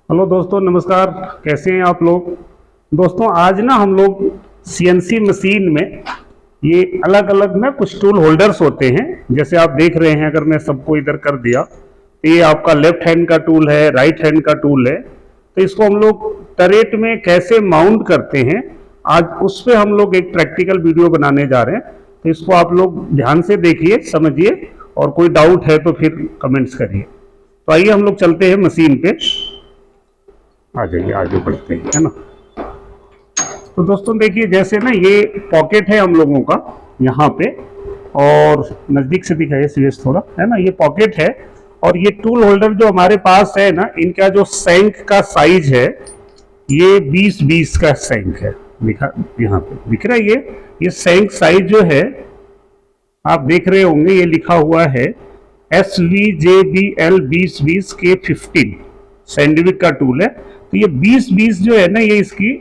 Hello दोस्तों, नमस्कार। कैसे हैं आप लोग। दोस्तों आज ना हम लोग सीएनसी मशीन में ये अलग अलग ना कुछ टूल होल्डर्स होते हैं। जैसे आप देख रहे हैं, अगर मैं सबको इधर कर दिया तो ये आपका लेफ्ट हैंड का टूल है, राइट हैंड का टूल है। तो इसको हम लोग टरेट में कैसे माउंट करते हैं, आज उस पर हम लोग एक प्रैक्टिकल वीडियो बनाने जा रहे हैं। तो इसको आप लोग ध्यान से देखिए, समझिए, और कोई डाउट है तो फिर कमेंट्स करिए। तो आइए हम लोग चलते हैं मशीन पे, आ जाइए, आगे बढ़ते हैं, है ना। तो दोस्तों देखिए, जैसे ना ये पॉकेट है हम लोगों का यहाँ पे, और नज़दीक से दिखाइए सीएस थोड़ा, है ना। ये पॉकेट है और ये टूल होल्डर जो हमारे पास है ना, इनका जो सैंक का साइज है ये 20-20 का सैंक है। दिखा, यहाँ पे दिख रहा है ये सैंक साइज जो है आप देख रहे होंगे, ये लिखा हुआ है SVJBL 2020 K15 सैंडविक का टूल है। तो ये 20-20 जो है ना, ये इसकी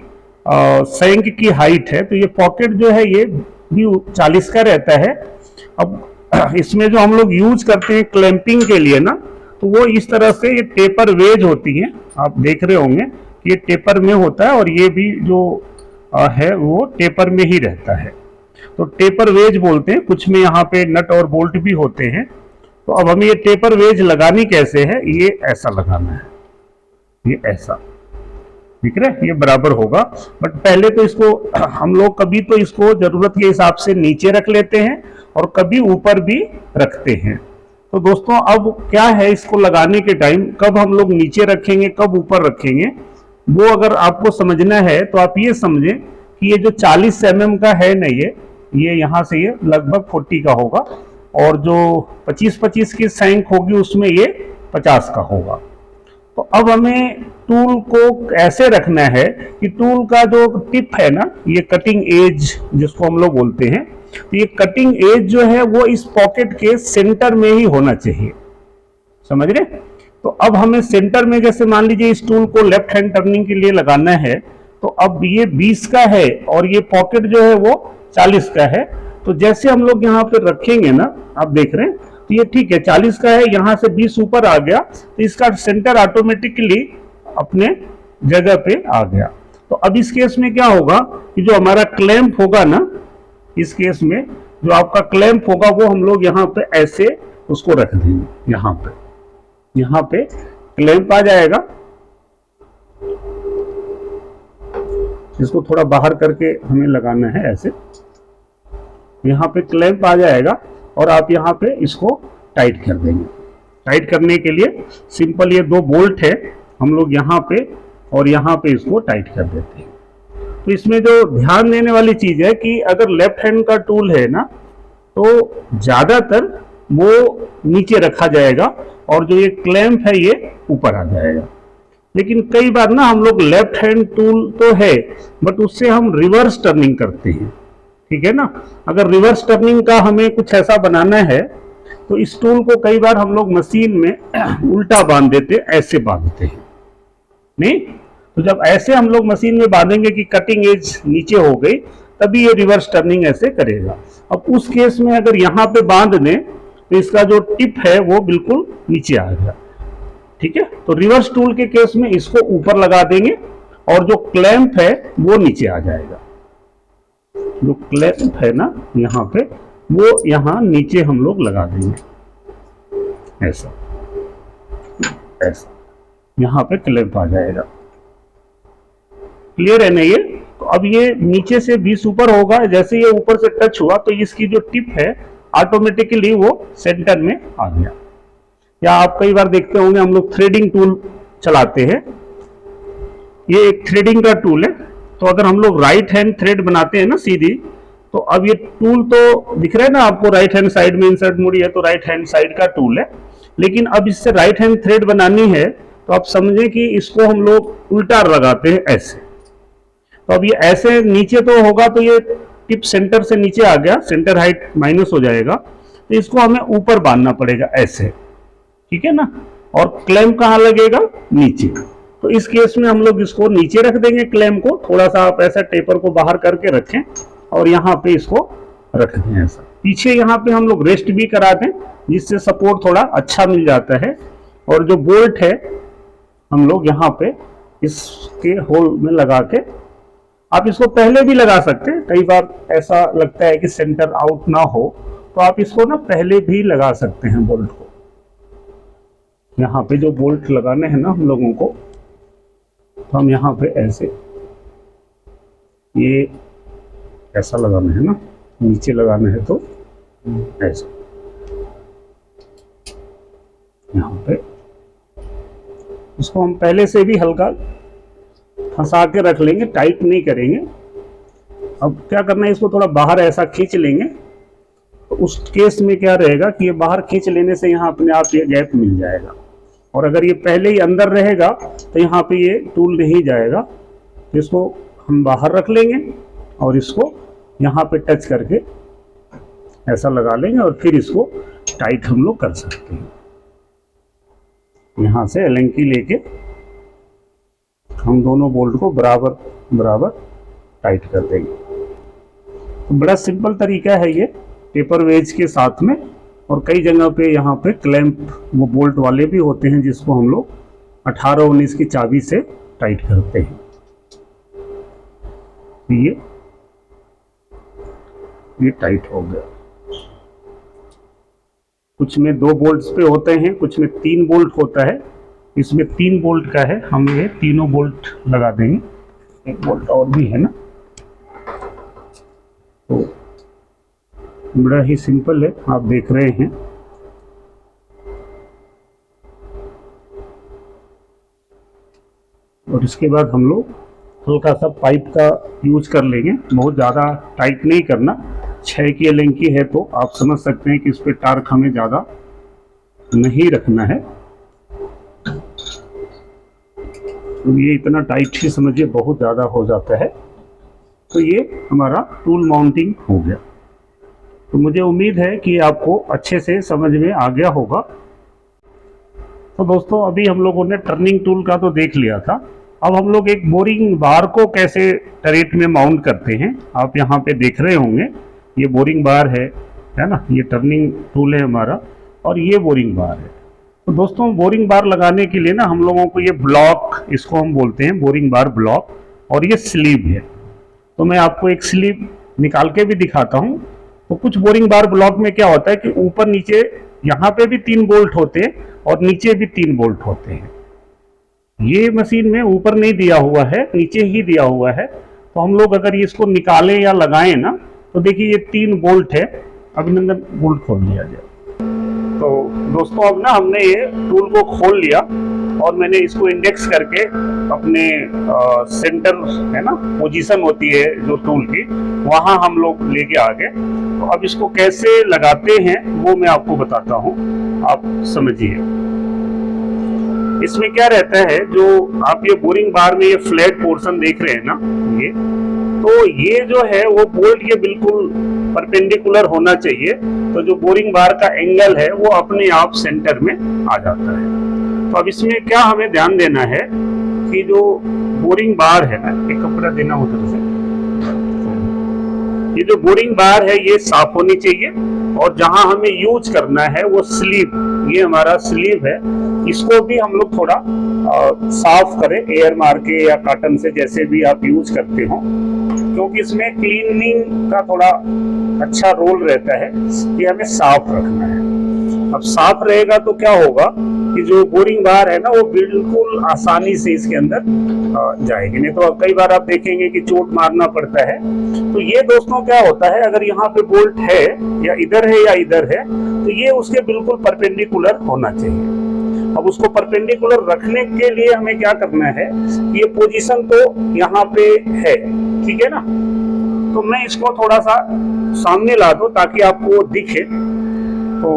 सैंक की हाइट है। तो ये पॉकेट जो है ये भी 40 का रहता है। अब इसमें जो हम लोग यूज करते हैं क्लैंपिंग के लिए ना, तो वो इस तरह से ये टेपर वेज होती है। आप देख रहे होंगे ये टेपर में होता है, और ये भी जो है वो टेपर में ही रहता है। तो टेपर वेज बोलते हैं। कुछ में यहाँ पे नट और बोल्ट भी होते हैं। तो अब हमें ये टेपर वेज लगानी कैसे है, ये ऐसा लगाना है, ये ऐसा दिख रहा है, ये बराबर होगा। बट पहले तो इसको हम लोग कभी तो इसको जरूरत के हिसाब से नीचे रख लेते हैं और कभी ऊपर भी रखते हैं। तो दोस्तों अब क्या है, इसको लगाने के टाइम कब हम लोग नीचे रखेंगे, कब ऊपर रखेंगे, वो अगर आपको समझना है तो आप ये समझें कि ये जो 40 mm का है ना, ये यहाँ से ये लगभग 40 का होगा, और जो 25-25 की सैंक होगी उसमें ये 50 का होगा। तो अब हमें टूल को ऐसे रखना है कि टूल का जो टिप है ना, ये कटिंग एज जिसको हम लोग बोलते हैं, तो ये कटिंग एज जो है वो इस पॉकेट के सेंटर में ही होना चाहिए। समझ रहे। तो अब हमें सेंटर में, जैसे मान लीजिए इस टूल को लेफ्ट हैंड टर्निंग के लिए लगाना है, तो अब ये 20 का है और ये पॉकेट जो है वो 40 का है। तो जैसे हम लोग यहाँ पे रखेंगे ना, आप देख रहे हैं, तो ये ठीक है 40 का है, यहाँ से 20 ऊपर आ गया, तो इसका सेंटर ऑटोमेटिकली अपने जगह पे आ गया। तो अब इस केस में क्या होगा कि जो हमारा क्लैंप होगा ना, इस केस में जो आपका क्लैंप होगा वो हम लोग यहाँ पे ऐसे उसको रख देंगे। यहाँ पे क्लैंप आ जाएगा। इसको थोड़ा बाहर करके हमें लगाना है ऐसे। यहाँ पे क्लैंप आ जाएगा और आप यहाँ पे इसको टाइट कर देंगे। टाइट करने के लिए सिंपल ये 2 बोल्ट है, हम लोग यहाँ पे और यहाँ पे इसको टाइट कर देते हैं। तो इसमें जो ध्यान देने वाली चीज है कि अगर लेफ्ट हैंड का टूल है ना, तो ज्यादातर वो नीचे रखा जाएगा और जो ये क्लैंप है ये ऊपर आ जाएगा। लेकिन कई बार ना हम लोग लेफ्ट हैंड टूल तो है, बट उससे हम रिवर्स टर्निंग करते हैं, ठीक है ना। अगर रिवर्स टर्निंग का हमें कुछ ऐसा बनाना है तो इस टूल को कई बार हम लोग मशीन में उल्टा बांध देते, ऐसे बांधते हैं नहीं। तो जब ऐसे हम लोग मशीन में बांधेंगे कि कटिंग एज नीचे हो गई, तभी ये रिवर्स टर्निंग ऐसे करेगा। अब उस केस में अगर यहाँ पे बांध दें तो इसका जो टिप है वो बिल्कुल नीचे आ गया, ठीक है। तो रिवर्स टूल के केस में इसको ऊपर लगा देंगे और जो क्लैंप है वो नीचे आ जाएगा। जो क्लैंप है ना यहाँ पे, वो यहाँ नीचे हम लोग लगा देंगे, ऐसा ऐसा, यहाँ पे क्लैंप आ जाएगा। क्लियर है ना ये। तो अब ये नीचे से 20 ऊपर होगा, जैसे ये ऊपर से टच हुआ तो इसकी जो टिप है ऑटोमेटिकली वो सेंटर में आ गया। या आप कई बार देखते होंगे हम लोग थ्रेडिंग टूल चलाते हैं, ये एक थ्रेडिंग का टूल है। तो अगर हम लोग राइट हैंड थ्रेड बनाते हैं ना सीधी, तो अब ये टूल तो दिख रहा है ना आपको, राइट हैंड साइड में इंसर्ट मुड़ी है, तो राइट हैंड साइड का टूल है। लेकिन अब इससे राइट हैंड थ्रेड बनानी है तो आप समझें कि इसको हम लोग उल्टा लगाते हैं ऐसे। तो अब ये ऐसे नीचे तो होगा, तो ये टिप सेंटर से नीचे आ गया, सेंटर हाइट माइनस हो जाएगा, तो इसको हमें ऊपर बांधना पड़ेगा ऐसे, ठीक है ना। और क्लैंप कहाँ लगेगा, नीचे। तो इस केस में हम लोग इसको नीचे रख देंगे क्लैंप को। थोड़ा सा आप ऐसा टेपर को बाहर करके रखें और यहाँ पे इसको रख दें ऐसा। पीछे यहाँ पे हम लोग रेस्ट भी करा दें, जिससे सपोर्ट थोड़ा अच्छा मिल जाता है। और जो बोल्ट है हम लोग यहाँ पे इसके होल में लगा के, आप इसको पहले भी लगा सकते हैं, कई बार ऐसा लगता है कि सेंटर आउट ना हो तो आप इसको ना पहले भी लगा सकते हैं बोल्ट को। यहाँ पे जो बोल्ट लगाने हैं ना हम लोगों को, तो हम यहाँ पे ऐसे, ये ऐसा लगाना है ना, नीचे लगाना है तो ऐसा, यहाँ पे इसको हम पहले से भी हल्का फंसा के रख लेंगे, टाइट नहीं करेंगे। अब क्या करना है, इसको थोड़ा बाहर ऐसा खींच लेंगे, तो उस केस में क्या रहेगा कि ये बाहर खींच लेने से यहाँ अपने आप ये गैप मिल जाएगा। और अगर ये पहले ही अंदर रहेगा तो यहाँ पे ये टूल नहीं जाएगा। इसको हम बाहर रख लेंगे और इसको यहाँ पे टच करके ऐसा लगा लेंगे और फिर इसको टाइट हम लोग कर सकते हैं। यहाँ से एलेंकी लेके हम दोनों बोल्ट को बराबर बराबर टाइट कर देंगे। तो बड़ा सिंपल तरीका है ये पेपर वेज के साथ में। और कई जगह पे यहाँ पे क्लैंप वो बोल्ट वाले भी होते हैं जिसको हम लोग 18-19 की चाबी से टाइट करते हैं। ये टाइट हो गया। कुछ में 2 बोल्ट्स पे होते हैं, कुछ में 3 बोल्ट होता है। इसमें 3 बोल्ट का है, हम ये तीनों बोल्ट लगा देंगे। एक बोल्ट और भी है ना, तो बड़ा ही सिंपल है, आप देख रहे हैं। और इसके बाद हम लोग हल्का सा पाइप का यूज कर लेंगे, बहुत ज़्यादा टाइट नहीं करना। 6 की एलेंकी है तो आप समझ सकते हैं कि इस पर टार्क हमें ज़्यादा नहीं रखना है। तो ये इतना टाइट ही समझिए बहुत ज़्यादा हो जाता है। तो ये हमारा टूल माउंटिंग हो गया। तो मुझे उम्मीद है कि आपको अच्छे से समझ में आ गया होगा। तो दोस्तों अभी हम लोगों ने टर्निंग टूल का तो देख लिया था। अब हम लोग एक बोरिंग बार को कैसे टरेट में माउंट करते हैं, आप यहाँ पे देख रहे होंगे। ये बोरिंग बार है ना, ये टर्निंग टूल है हमारा और ये बोरिंग बार है। तो दोस्तों बोरिंग बार लगाने के लिए ना हम लोगों को ये ब्लॉक, इसको हम बोलते हैं बोरिंग बार ब्लॉक, और ये स्लीव है। तो मैं आपको एक स्लीव निकाल के भी दिखाता हूँ। तो कुछ बोरिंग बार ब्लॉक में क्या होता है कि ऊपर नीचे यहाँ पे भी 3 बोल्ट होते हैं और नीचे भी 3 बोल्ट होते हैं। ये मशीन में ऊपर नहीं दिया हुआ है, नीचे ही दिया हुआ है। तो हम लोग अगर ये इसको निकालें या लगाएं ना, तो देखिए ये 3 बोल्ट है। अभिनंदन बोल्ट खोल लिया जाए। तो दोस्तों अब ना हमने ये टूल को खोल लिया और मैंने इसको इंडेक्स करके अपने सेंटर है ना, पोजीशन होती है जो टूल की, वहां हम लोग लेके आ गए। तो अब इसको कैसे लगाते हैं वो मैं आपको बताता हूं, आप समझिए। इसमें क्या रहता है, जो आप ये बोरिंग बार में ये फ्लैट पोर्शन देख रहे हैं ना, ये जो है वो बोल्ट ये बिल्कुल परपेंडिकुलर होना चाहिए। तो जो बोरिंग बार का एंगल है वो अपने आप सेंटर में आ जाता है। तो अब इसमें क्या हमें ध्यान देना है कि जो बोरिंग बार है ना, एक कपड़ा देना उधर से, ये जो बोरिंग बार है ये साफ होनी चाहिए। और जहां हमें यूज करना है वो स्लीव, ये हमारा स्लीव है, इसको भी हम लोग थोड़ा साफ करें एयर मार के या कॉटन से, जैसे भी आप यूज करते हो, क्योंकि इसमें क्लीनिंग का थोड़ा अच्छा रोल रहता है कि हमें साफ रखना है। अब साफ रहेगा तो क्या होगा कि जो बोरिंग बार है ना वो बिल्कुल आसानी से इसके अंदर जाएगी। नहीं तो कई बार आप देखेंगे कि चोट मारना पड़ता है। तो ये दोस्तों क्या होता है, अगर यहाँ पे बोल्ट है या इधर है तो ये उसके बिल्कुल परपेंडिकुलर होना चाहिए। अब उसको परपेंडिकुलर रखने के लिए हमें क्या करना है, ये पोजीशन तो यहाँ पे है, ठीक है ना। तो मैं इसको थोड़ा सा सामने ला दूं ताकि आपको दिखे, तो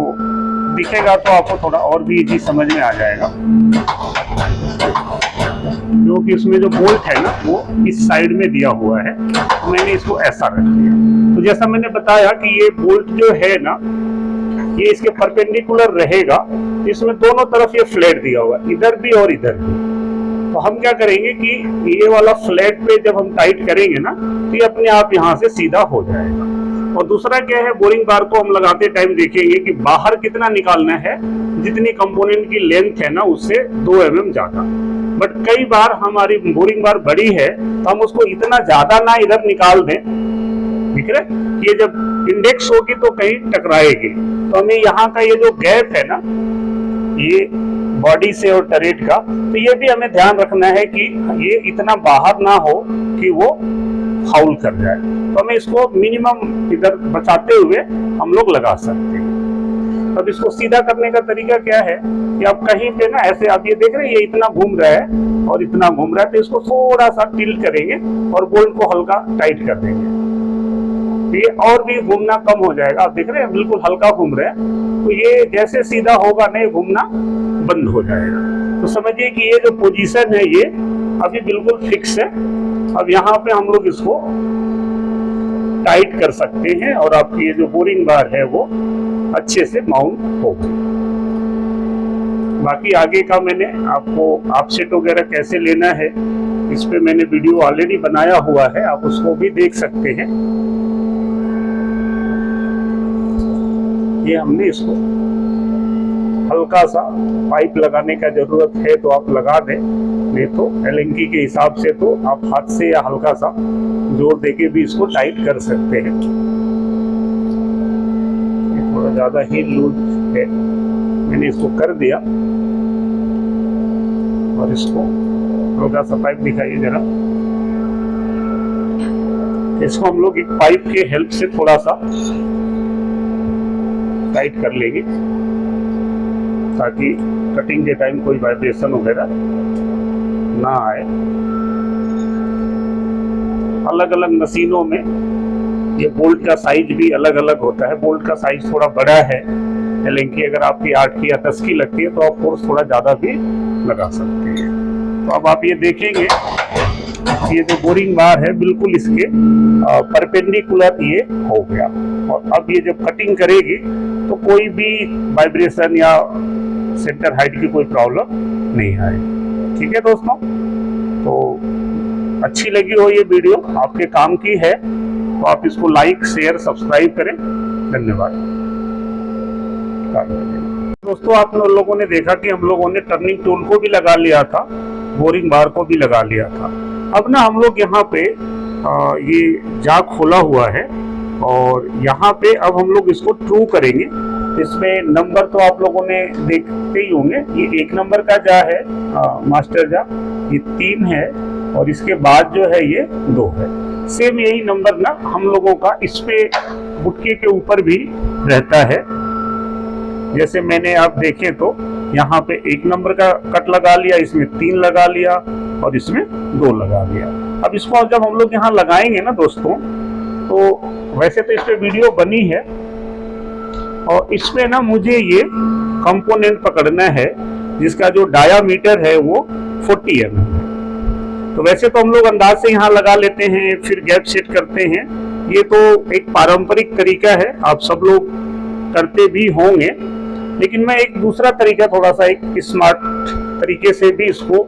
दिखेगा तो आपको थोड़ा और भी इजी समझ में आ जाएगा। क्योंकि इसमें जो बोल्ट है ना वो इस साइड में दिया हुआ है, तो मैंने इसको ऐसा रख दिया। तो जैसा मैंने बताया कि ये बोल्ट जो है ना ये इसके परपेंडिकुलर रहेगा, इसमें दोनों तरफ ये फ्लैट दिया हुआ है, इधर भी और इधर भी। तो हम क्या करेंगे कि ये वाला फ्लैट पे जब हम टाइट करेंगे ना तो ये अपने आप यहाँ से सीधा हो जाएगा। और दूसरा क्या है, बोरिंग बार को हम लगाते टाइम देखेंगे कि बाहर कितना निकालना है, जितनी कंपोनेंट की लेंथ है ना उससे 2 mm ज्यादा। बट कई बार हमारी बोरिंग बार बड़ी है तो हम उसको इतना ज्यादा ना इधर निकाल दें, ठीक है, ये जब इंडेक्स होगी तो कहीं टकराएगी। तो हमें यहाँ का ये जो गैप है ना, ये बॉडी से और टरेट का, तो ये भी हमें ध्यान रखना है कि ये इतना बाहर ना हो कि वो फाउल कर जाए। तो हमें इसको मिनिमम इधर बचाते हुए हम लोग लगा सकते हैं। अब इसको सीधा करने का तरीका क्या है कि आप कहीं पे ना ऐसे, आप ये देख रहे हैं ये इतना घूम रहा है और इतना घूम रहा है, तो इसको थोड़ा सा टिल्ट करेंगे और बोल्ट को हल्का टाइट कर देंगे, ये और भी घूमना कम हो जाएगा। आप देख रहे हैं बिल्कुल हल्का घूम रहे हैं, तो ये जैसे सीधा होगा नहीं, घूमना बंद हो जाएगा। तो समझिए कि ये जो पोजीशन है ये अभी बिल्कुल फिक्स है। अब यहाँ पे हम लोग इसको टाइट कर सकते हैं और आपकी ये जो बोरिंग बार है वो अच्छे से माउंट होगी। बाकी आगे का मैंने आपको ऑफसेट वगैरह कैसे लेना है इस पे मैंने वीडियो ऑलरेडी बनाया हुआ है, आप उसको भी देख सकते हैं। ये हमने इसको हल्का सा पाइप लगाने का जरूरत है तो आप लगा दें, नहीं तो एलेंकी के हिसाब से तो आप हाथ से या हल्का सा जोर देके भी इसको टाइट कर सकते हैं। ये थोड़ा ज्यादा ही लूज है, मैंने इसको कर दिया और इसको हल्का सा पाइप दिखाइए जरा। इसको हम लोग एक पाइप के हेल्प से थोड़ा सा टाइट कर लेंगे ताकि कटिंग के टाइम कोई वाइब्रेशन वगैरह ना आए। अलग अलग मशीनों में ये बोल्ट का साइज भी अलग अलग होता है। बोल्ट का साइज थोड़ा बड़ा है, एलेंकी अगर आपकी 8 की या 10 की लगती है तो आप फोर्स थोड़ा ज्यादा भी लगा सकते हैं। तो अब आप ये देखेंगे ये जो बोरिंग बार है बिल्कुल इसके परपेंडिकुलर ये हो गया, और अब ये जब कटिंग करेगी तो कोई भी वाइब्रेशन या सेंटर हाइट की कोई प्रॉब्लम नहीं आएगी। ठीक है दोस्तों, तो अच्छी लगी हो ये वीडियो, आपके काम की है तो आप इसको लाइक शेयर सब्सक्राइब करें। धन्यवाद दोस्तों। आप लोगों ने देखा कि हम लोगों ने टर्निंग टूल को भी लगा लिया था, बोरिंग बार को भी लगा लिया था। अब ना हम लोग यहाँ पे ये जाग खोला हुआ है और यहाँ पे अब हम लोग इसको ट्रू करेंगे। इसमें नंबर तो आप लोगों ने देखते ही होंगे, ये 1 नंबर का जा है मास्टर जा, ये 3 है और इसके बाद जो है ये 2 है। सेम यही नंबर ना हम लोगों का इस पे बुटके के ऊपर भी रहता है। जैसे मैंने आप देखें तो यहाँ पे 1 नंबर का कट लगा लिया, इसमें 3 लगा लिया और इसमें 2 लगा लिया। अब इसको जब हम लोग यहाँ लगाएंगे ना दोस्तों, तो वैसे तो इस पे वीडियो बनी है और इसमें ना मुझे ये कंपोनेंट पकड़ना है जिसका जो डायामीटर है वो 40 mm है। तो वैसे तो हम लोग अंदाज से यहाँ लगा लेते हैं, फिर गैप सेट करते हैं। ये तो एक पारंपरिक तरीका है, आप सब लोग करते भी होंगे, लेकिन मैं एक दूसरा तरीका थोड़ा सा एक स्मार्ट तरीके से भी इसको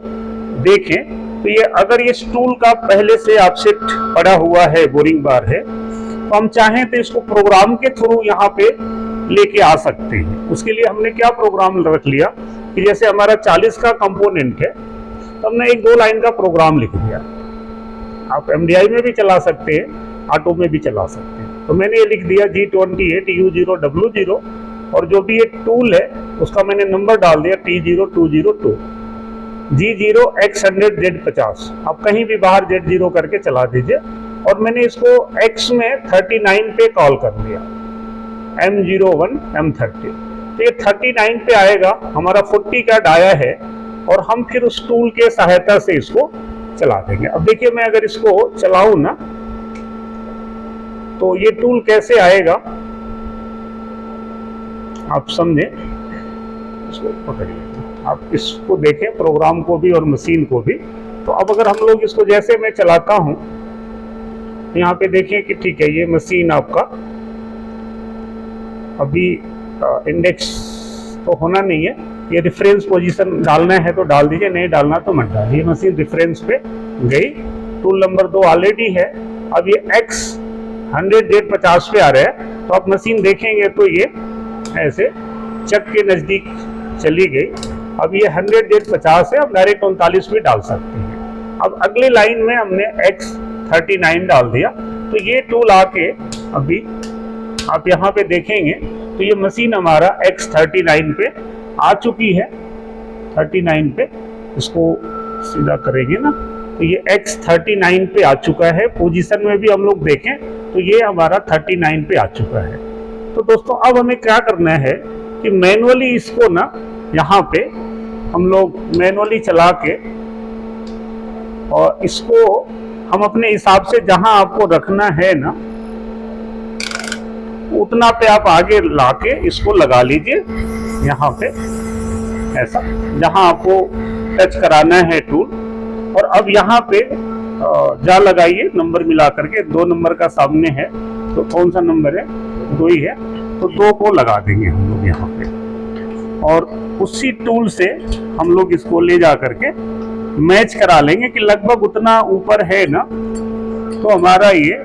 देखें। तो ये अगर ये स्टूल का पहले से ऑफसेट पड़ा हुआ है, बोरिंग बार है, तो हम चाहें तो इसको प्रोग्राम के थ्रू यहाँ पे लेके आ सकते हैं। उसके लिए हमने क्या प्रोग्राम रख लिया कि जैसे हमारा 40 का कंपोनेंट है तो हमने एक 2 लाइन का प्रोग्राम लिख दिया। आप MDI में भी चला सकते हैं, ऑटो में भी चला सकते हैं। तो मैंने ये लिख दिया G28 U0W0 और जो भी ये टूल है उसका मैंने नंबर डाल दिया T0202 G0X100 Z50। आप कहीं भी बाहर Z0 करके चला दीजिए और मैंने इसको X में 39 पे कॉल कर दिया, M01 M30। तो ये 39 पे आएगा, हमारा 40 का डाया है और हम फिर उस टूल के सहायता से इसको चला देंगे। अब देखिए मैं अगर इसको चलाऊं ना तो ये टूल कैसे आएगा आप समझे, इसको पकड़िए, आप इसको देखें प्रोग्राम को भी और मशीन को भी। तो अब अगर हम लोग इसको जैसे मैं चलाता हूं, यहाँ पे देखें कि ठीक है ये मशीन आपका अभी इंडेक्स तो होना नहीं है, ये रेफरेंस पोजीशन डालना है तो डाल दीजिए, नहीं डालना तो मत डालिए। ये मशीन रेफरेंस पे गई, टूल नंबर 2 ऑलरेडी है। अब ये X 100/50 पे आ रहा है, तो आप मशीन देखेंगे तो ये ऐसे चक के नज़दीक चली गई। अब ये 100/50 है, अब डायरेक्ट 39 पे डाल सकते हैं। अब अगली लाइन में हमने X39 डाल दिया, तो ये टूल आके अभी आप यहाँ पे देखेंगे तो ये मशीन हमारा X39 पे आ चुकी है। 39 पे इसको सीधा करेंगे ना, तो ये X39 पे आ चुका है। पोजीशन में भी हम लोग देखें तो ये हमारा 39 पे आ चुका है। तो दोस्तों अब हमें क्या करना है कि मैनुअली इसको ना यहाँ पे हम लोग मैनुअली चला के और इसको हम अपने हिसाब से जहां आपको रखना है ना उतना पे आप आगे लाके इसको लगा लीजिए यहाँ पे, ऐसा जहां आपको टच कराना है टूल। और अब यहाँ पे जा लगाइए नंबर मिला करके, 2 नंबर का सामने है, तो कौन सा नंबर है, 2 ही है, तो 2 को लगा देंगे हम लोग यहाँ पे। और उसी टूल से हम लोग इसको ले जा करके मैच करा लेंगे कि लगभग उतना ऊपर है ना, तो हमारा ये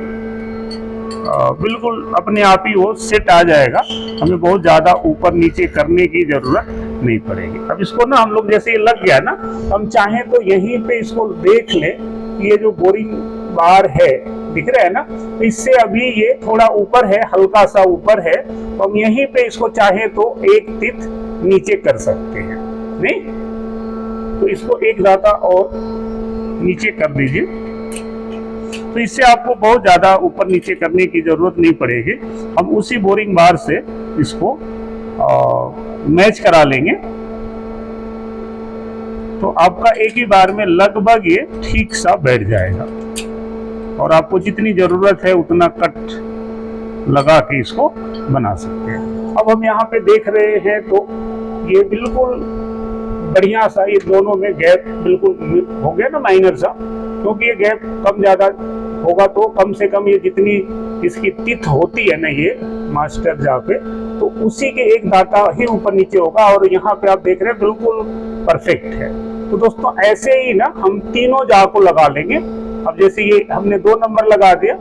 बिल्कुल अपने आप ही वो सेट आ जाएगा। हमें बहुत ज़्यादा ऊपर नीचे करने की ज़रूरत नहीं पड़ेगी। अब इसको ना हम लोग जैसे ये लग गया ना, हम चाहें तो यहीं पे इसको देख ले कि ये जो बोरिंग बार है दिख रहा है ना, तो इससे अभी ये थोड़ा ऊपर है, हल्का सा ऊपर है, तो हम यहीं पे इसको चाहे तो एक तित नीचे कर सकते हैं। नहीं तो इसको एक ज़्यादा और नीचे कर दीजिए, तो इससे आपको बहुत ज़्यादा ऊपर नीचे करने की ज़रूरत नहीं पड़ेगी। हम उसी बोरिंग बार से इसको मैच करा लेंगे, तो आपका एक ही बार में लगभग ये ठीक सा बैठ जाएगा। और आपको जितनी ज़रूरत है उतना कट लगा के इसको बना सकते हैं। अब हम यहाँ पे देख रहे हैं तो ये बिल्कुल बढ़िया सा, ये दोनों में गैप बिल्कुल हो गया ना माइनर सा, क्योंकि ये गैप कम ज़्यादा होगा तो कम से कम ये जितनी इसकी तिथ होती है ना ये मास्टर जा पे, तो उसी के एक दाता ही ऊपर नीचे होगा। और यहाँ पे आप देख रहे हैं बिल्कुल परफेक्ट है। तो दोस्तों ऐसे ही ना हम तीनों जा को लगा लेंगे। अब जैसे ये हमने 2 नंबर लगा दिया,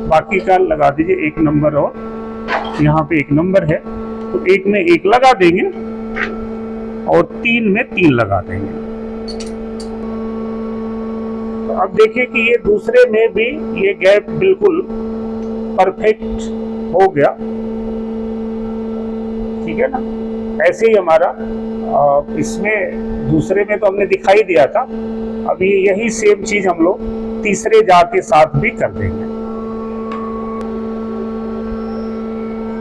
बाकी का लगा दीजिए 1 नंबर, और यहाँ पे 1 नंबर है तो 1 में 1 लगा देंगे और 3 में 3 लगा देंगे। तो अब देखिए कि ये दूसरे में भी ये गैप बिल्कुल परफेक्ट हो गया, ठीक है ना। ऐसे ही हमारा इसमें दूसरे में तो हमने दिखाई दिया था, अभी यही सेम चीज हम लोग तीसरे जा के साथ भी कर देंगे।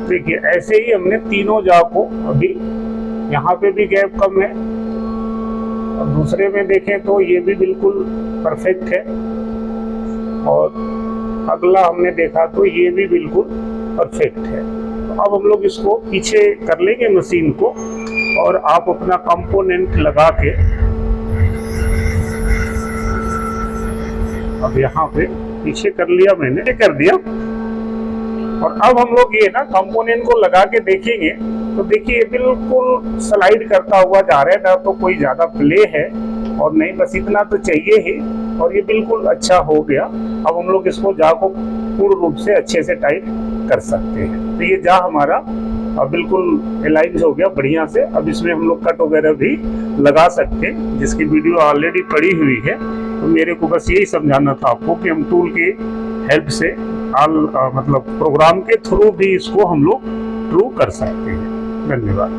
देखिए ऐसे ही हमने तीनों जा को, अभी यहाँ पे भी गैप कम है और दूसरे में देखें तो ये भी बिल्कुल परफेक्ट है, और अगला हमने देखा तो ये भी बिल्कुल परफेक्ट है। तो अब हम लोग इसको पीछे कर लेंगे मशीन को, और आप अपना कंपोनेंट लगा के अब यहाँ पे पीछे कर लिया, मैंने कर दिया। और अब हम लोग ये ना कंपोनेंट को लगा के देखेंगे तो देखिए बिल्कुल स्लाइड करता हुआ जा रहा है, ना तो कोई ज्यादा प्ले है और नहीं, बस इतना तो चाहिए ही, और ये बिल्कुल अच्छा हो गया। अब हम लोग इसको जा को पूर्ण रूप से अच्छे से टाइट कर सकते हैं। तो ये जा हमारा बिल्कुल अलाइन हो गया बढ़िया से। अब इसमें हम लोग कट वगैरह भी लगा सकते हैं, जिसकी वीडियो ऑलरेडी पड़ी हुई है। तो मेरे को बस यही समझाना था आपको कि हम टूल की हेल्प से मतलब प्रोग्राम के थ्रू भी इसको हम लोग ट्रू कर सकते हैं। धन्यवाद।